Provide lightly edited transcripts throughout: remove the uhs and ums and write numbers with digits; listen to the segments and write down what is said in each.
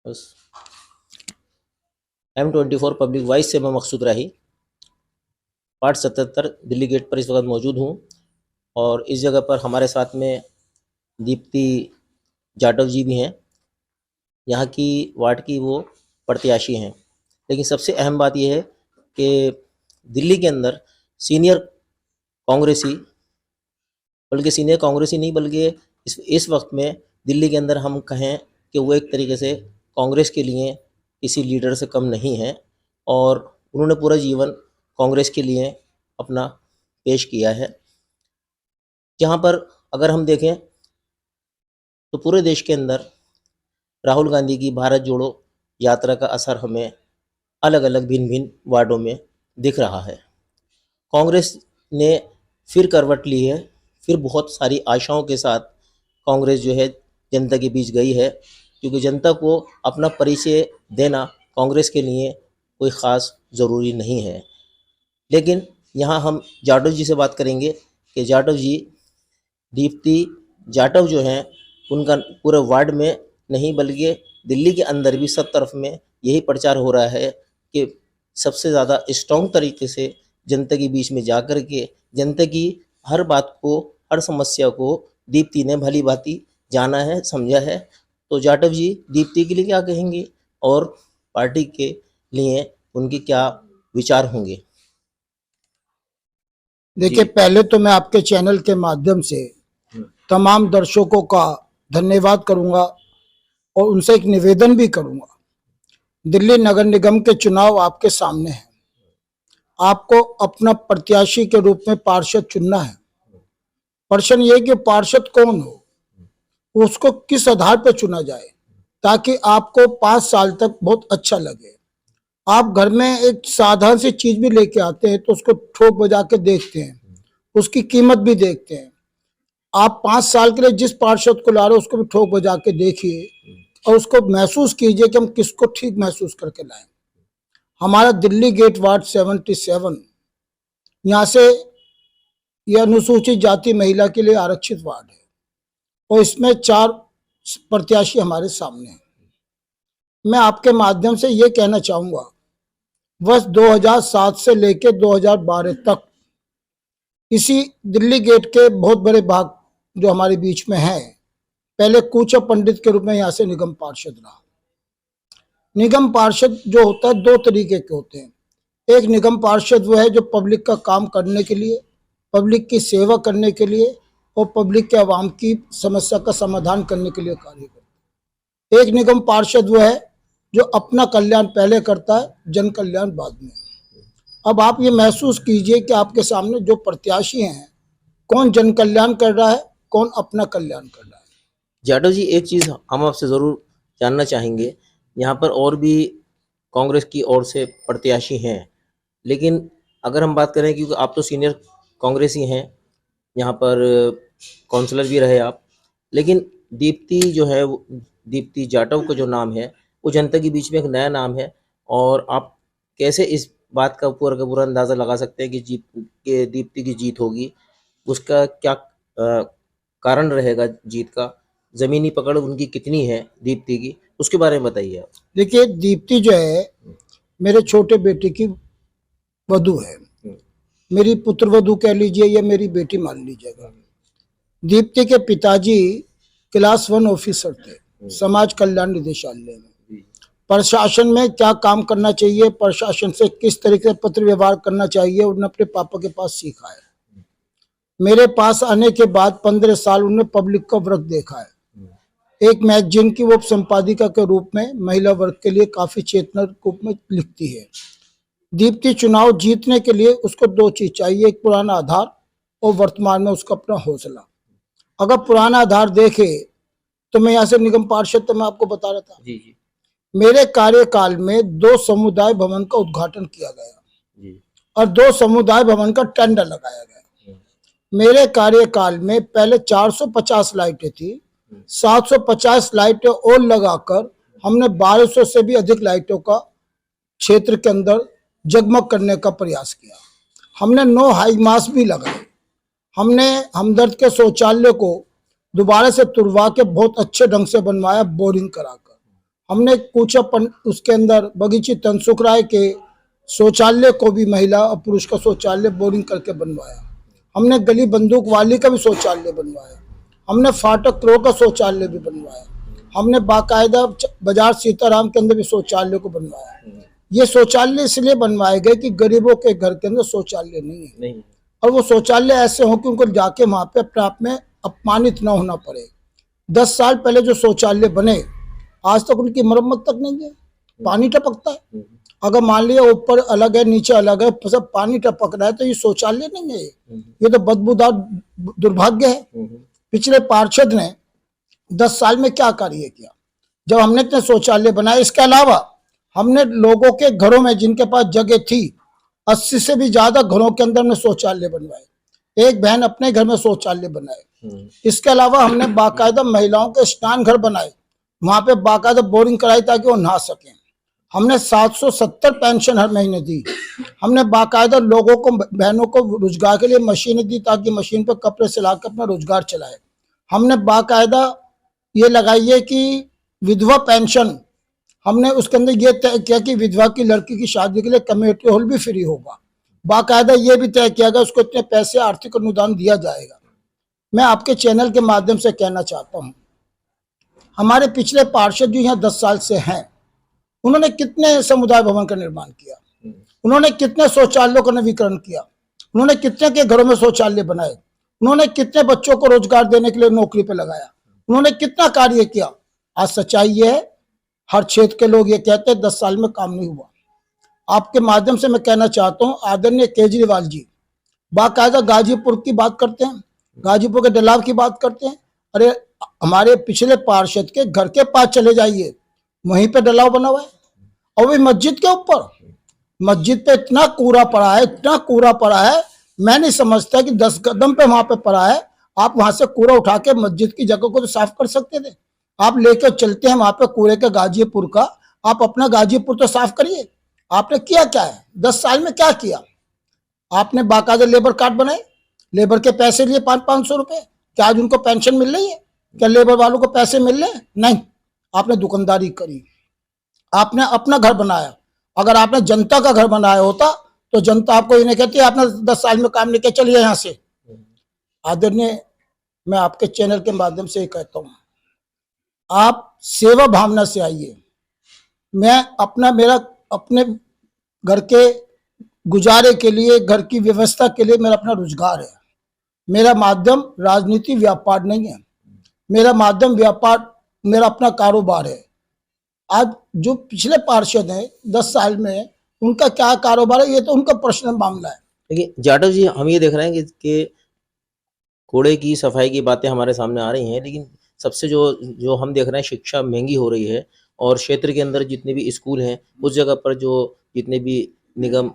बस M24 public voice से मैं मकसूद राही पार्ट 77 दिल्ली गेट पर इस वक्त मौजूद हूँ और इस जगह पर हमारे साथ में दीप्ति जाटव जी भी हैं। यहाँ की वार्ड की वो प्रत्याशी हैं। लेकिन सबसे अहम बात यह है कि दिल्ली के अंदर सीनियर कांग्रेसी नहीं बल्कि इस वक्त में दिल्ली के अंदर हम कहें कि वो एक तरीके से कांग्रेस के लिए किसी लीडर से कम नहीं है और उन्होंने पूरा जीवन कांग्रेस के लिए अपना पेश किया है। जहाँ पर अगर हम देखें तो पूरे देश के अंदर राहुल गांधी की भारत जोड़ो यात्रा का असर हमें अलग अलग भिन्न भिन्न वार्डों में दिख रहा है। कांग्रेस ने फिर करवट ली है, फिर बहुत सारी आशाओं के साथ कांग्रेस जो है जनता के बीच गई है, क्योंकि जनता को अपना परिचय देना कांग्रेस के लिए कोई ख़ास ज़रूरी नहीं है। लेकिन यहाँ हम जाटव जी से बात करेंगे कि जाटव जी, दीप्ति जाटव जो हैं, उनका पूरे वार्ड में नहीं बल्कि दिल्ली के अंदर भी सब तरफ में यही प्रचार हो रहा है कि सबसे ज़्यादा स्ट्रॉन्ग तरीके से जनता के बीच में जा कर के जनता की हर बात को, हर समस्या को दीप्ति ने भली भांति जाना है, समझा है। तो जाटव जी दीप्ति के लिए क्या कहेंगे और पार्टी के लिए उनके क्या विचार होंगे? देखिए, पहले तो मैं आपके चैनल के माध्यम से तमाम दर्शकों का धन्यवाद करूंगा और उनसे एक निवेदन भी करूंगा। दिल्ली नगर निगम के चुनाव आपके सामने हैं। आपको अपना प्रत्याशी के रूप में पार्षद चुनना है। प्रश्न ये कि पार्षद कौन हो, उसको किस आधार पर चुना जाए ताकि आपको 5 साल तक बहुत अच्छा लगे। आप घर में एक साधारण सी चीज भी लेके आते हैं तो उसको ठोक बजा के देखते हैं, उसकी कीमत भी देखते हैं। आप 5 साल के लिए जिस पार्षद को ला रहे हो उसको भी ठोक बजा के देखिए और उसको महसूस कीजिए कि हम किसको ठीक महसूस करके लाएं। हमारा दिल्ली गेट वार्ड 77 यहाँ से यह अनुसूचित जाति महिला के लिए आरक्षित वार्ड है और इसमें 4 प्रत्याशी हमारे सामने हैं। मैं आपके माध्यम से ये कहना चाहूंगा, वर्ष 2007 से लेकर 2012 तक इसी दिल्ली गेट के बहुत बड़े भाग जो हमारे बीच में है, पहले कूचा पंडित के रूप में यहाँ से निगम पार्षद रहा। निगम पार्षद जो होता है 2 तरीके के होते हैं। एक निगम पार्षद वो है जो पब्लिक का काम करने के लिए, पब्लिक की सेवा करने के लिए और पब्लिक के आवाम की समस्या का समाधान करने के लिए कार्य करता है। एक निगम पार्षद वो है जो अपना कल्याण पहले करता है, जन कल्याण बाद में। अब आप ये महसूस कीजिए कि आपके सामने जो प्रत्याशी हैं, कौन जन कल्याण कर रहा है, कौन अपना कल्याण कर रहा है। जाटव जी, एक चीज़ हम आपसे ज़रूर जानना चाहेंगे, यहाँ पर और भी कांग्रेस की ओर से प्रत्याशी हैं, लेकिन अगर हम बात करें, क्योंकि आप तो सीनियर कांग्रेसी हैं, यहाँ पर काउंसलर भी रहे आप, लेकिन दीप्ति जो है, दीप्ति जाटव का जो नाम है वो जनता के बीच में एक नया नाम है और आप कैसे इस बात का पूरा अंदाज़ा लगा सकते हैं कि दीप्ति की जीत होगी? उसका क्या कारण रहेगा जीत का? ज़मीनी पकड़ उनकी कितनी है दीप्ति की, उसके बारे में बताइए आप। देखिए, दीप्ति जो है मेरे छोटे बेटे की वधू है, मेरी पुत्र वधू कह लीजिए या मेरी बेटी मान लीजिएगा। दीप्ति के पिताजी क्लास 1 ऑफिसर थे समाज कल्याण निदेशालय में। प्रशासन में क्या काम करना चाहिए, प्रशासन से किस तरीके से पत्र व्यवहार करना चाहिए, उन्होंने अपने पापा के पास सीखा है। मेरे पास आने के बाद 15 साल उन्होंने पब्लिक का वर्क देखा है। एक मैगजीन की वो संपादिका के रूप में महिला वर्ग के लिए काफी चेतना रूप में लिखती है। दीप्ति चुनाव जीतने के लिए उसको 2 चीज चाहिए, एक पुराना आधार और वर्तमान में उसका अपना हौसला। अगर पुराना आधार देखे तो मैं यहाँ से निगम पार्षद, तो मैं आपको बता रहा था जी। मेरे कार्यकाल में 2 समुदाय भवन का उद्घाटन किया गया और 2 समुदाय भवन का टेंडर लगाया गया। मेरे कार्यकाल में पहले 450 लाइटें थी, 750 लाइटें और लगाकर हमने 1200 से भी अधिक लाइटों का क्षेत्र के अंदर जगमग करने का प्रयास किया। हमने 9 हाई मास्क भी लगाए। हमने हमदर्द के शौचालय को दोबारा से तुड़वा के बहुत अच्छे ढंग से बनवाया, बोरिंग कराकर। हमने उसके अंदर बगीची तनसुख राय के शौचालय को भी महिला और पुरुष का शौचालय बोरिंग करके बनवाया। हमने गली बंदूक वाली का भी शौचालय बनवाया। हमने फाटक रोड का शौचालय भी बनवाया। हमने बाकायदा बाजार सीताराम के अंदर भी शौचालय को बनवाया। ये शौचालय इसलिए बनवाए गए कि गरीबों के घर के अंदर शौचालय नहीं है और वो शौचालय ऐसे हो कि उनको जाके वहां पे अपने आप में अपमानित ना होना पड़े। 10 साल पहले जो शौचालय बने आज तक उनकी मरम्मत तक नहीं है। पानी टपकता है। अगर मान लिया ऊपर अलग है नीचे अलग है, सब पानी टपक रहा है तो ये शौचालय नहीं है, ये तो बदबूदार दुर्भाग्य है। पिछले पार्षद ने 10 साल में क्या कार्य किया जब हमने इतने शौचालय बनाए। इसके अलावा हमने लोगों के घरों में जिनके पास जगह थी 80 से भी ज्यादा घरों के अंदर में शौचालय बनवाए। एक बहन अपने घर में शौचालय बनाए। इसके अलावा हमने बाकायदा महिलाओं के स्नान घर बनाए, वहां पे बाकायदा बोरिंग कराई ताकि वो नहा सकें। हमने 770 पेंशन हर महीने दी। हमने बाकायदा लोगों को बहनों को रोजगार के लिए मशीनें दी ताकि मशीन पर कपड़े सिला कर अपना रोजगार चलाए। हमने बाकायदा ये लगाई है कि विधवा पेंशन, हमने उसके अंदर ये तय किया कि विधवा की लड़की की शादी के लिए कम्युनिटी हॉल भी फ्री होगा। बाकायदा ये भी तय किया गया उसको इतने पैसे आर्थिक अनुदान दिया जाएगा। मैं आपके चैनल के माध्यम से कहना चाहता हूँ, हमारे पिछले पार्षद जो यहाँ 10 साल से हैं उन्होंने कितने समुदाय भवन का निर्माण किया, उन्होंने कितने शौचालयों का नवीकरण किया, उन्होंने कितने के घरों में शौचालय बनाए, उन्होंने कितने बच्चों को रोजगार देने के लिए नौकरी पे लगाया, उन्होंने कितना कार्य किया। आज सच्चाई ये है, हर क्षेत्र के लोग ये कहते हैं 10 साल में काम नहीं हुआ। आपके माध्यम से मैं कहना चाहता हूँ, आदरणीय केजरीवाल जी बाकायदा गाजीपुर की बात करते हैं, गाजीपुर के डलाव की बात करते हैं। अरे हमारे पिछले पार्षद के घर के पास चले जाइए, वहीं पे डलाव बना हुआ है और भी मस्जिद के ऊपर। मस्जिद पे इतना कूड़ा पड़ा है, इतना कूड़ा पड़ा है, मैं नहीं समझता कि 10 कदम पे वहां पे पड़ा है। आप वहां से कूड़ा उठा के मस्जिद की जगह को तो साफ कर सकते थे। आप लेकर चलते हैं वहां पे कूड़े के गाजीपुर का, आप अपना गाजीपुर तो साफ करिए। आपने किया क्या है 10 साल में, क्या किया? आपने बाकायदा लेबर कार्ड बनाए, लेबर के पैसे लिए 500-500 रुपए। क्या आज उनको पेंशन मिल रही है? क्या लेबर वालों को पैसे मिल रहे हैं? नहीं। आपने दुकानदारी करी, आपने अपना घर बनाया। अगर आपने जनता का घर बनाया होता तो जनता आपको ये नहीं कहती आपने 10 साल में काम नहीं किया, चलिए यहाँ से। आदरणीय, मैं आपके चैनल के माध्यम से कहता हूँ, आप सेवा भावना से आइए। मैं मेरा अपने घर के गुजारे के लिए, घर की व्यवस्था के लिए मेरा अपना रोजगार है। मेरा माध्यम राजनीति व्यापार नहीं है, मेरा माध्यम व्यापार, मेरा अपना कारोबार है। आज जो पिछले पार्षद हैं 10 साल में, उनका क्या कारोबार है ये तो उनका पर्सनल मामला है। देखिए जाटव जी, हम ये देख रहे हैं कि कूड़े की सफाई की बातें हमारे सामने आ रही हैं, लेकिन सबसे जो हम देख रहे हैं, शिक्षा महंगी हो रही है और क्षेत्र के अंदर जितने भी स्कूल हैं उस जगह पर जो जितने भी निगम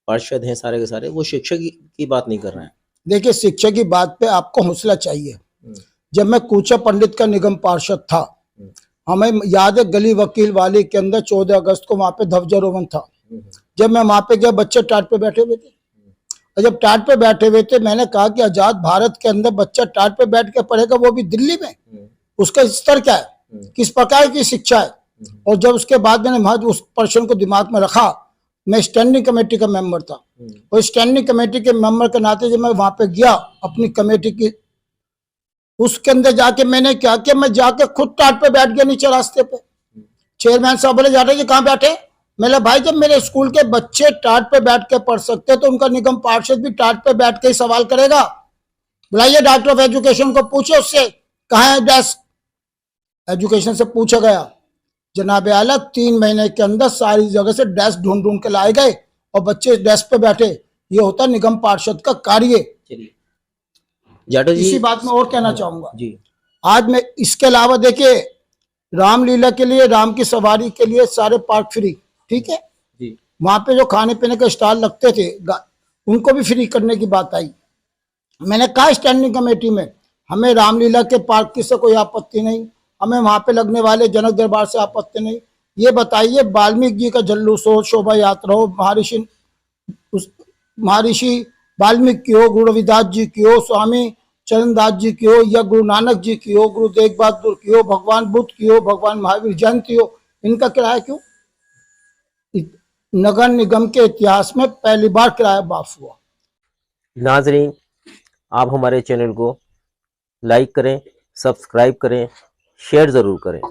पार्षद हैं सारे के सारे वो शिक्षा की बात नहीं कर रहे हैं। देखिए, शिक्षा की बात पे आपको हौसला चाहिए। जब मैं कूचा पंडित का निगम पार्षद था, हमें याद है गली वकील वाली के अंदर 14 अगस्त को वहां पे ध्वजारोहण था। जब मैं वहां पे गया, बच्चे टाट पे बैठे हुए थे और जब टाट पे बैठे हुए थे मैंने कहा कि आजाद भारत के अंदर बच्चा टाट पे बैठ के पढ़ेगा, वो भी दिल्ली में, उसका स्तर क्या है, किस प्रकार की शिक्षा है। और जब उसके बाद मैंने वहां उस प्रश्न को दिमाग में रखा, मैं स्टैंडिंग कमेटी का मेंबर था और स्टैंडिंग कमेटी के मेंबर के नाते जब मैं वहां पे गया अपनी कमेटी की, उसके अंदर जाके मैंने क्या किया, मैं जाके खुद टाट पे बैठ गया नीचे रास्ते पे। चेयरमैन साहब बोले जाटव जी कहाँ बैठे? मैंने भाई जब मेरे स्कूल के बच्चे टाट पे बैठ के पढ़ सकते तो उनका निगम पार्षद भी टाट पे बैठ के ही सवाल करेगा। बुलाइए डायरेक्टर ऑफ एजुकेशन को, पूछे उससे कहाँ है डेस्क। एजुकेशन से पूछा गया, जनाब आला 3 महीने के अंदर सारी जगह से डेस्क ढूंढ ढूंढ के लाए गए और बच्चे डेस्क पे बैठे। ये होता निगम पार्षद का कार्य। जाटव जी, इसी बात में और कहना चाहूंगा जी, आज मैं इसके अलावा देखिए रामलीला के लिए, राम की सवारी के लिए सारे पार्क फ्री, ठीक है जी। वहां पे जो खाने पीने के स्टॉल लगते थे उनको भी फ्री करने की बात आई। मैंने कहा स्टैंडिंग कमेटी में, हमें रामलीला के पार्क की से कोई आपत्ति नहीं, हमें वहां पे लगने वाले जनक दरबार से आपत्ति नहीं। ये बताइए वाल्मीकि जी का जल्लूस हो, शोभा यात्रा हो, महर्षि वाल्मीकि की हो, गुरु रविदास जी की हो, स्वामी चरणदास जी की हो, या गुरु नानक जी की हो, गुरु तेग बहादुर की हो, भगवान बुद्ध की हो, भगवान महावीर जयंती हो, इनका किराया क्यों? नगर निगम के इतिहास में पहली बार किराया माफ हुआ। नाजरीन, आप हमारे चैनल को लाइक करें, सब्सक्राइब करें, शेयर ज़रूर करें।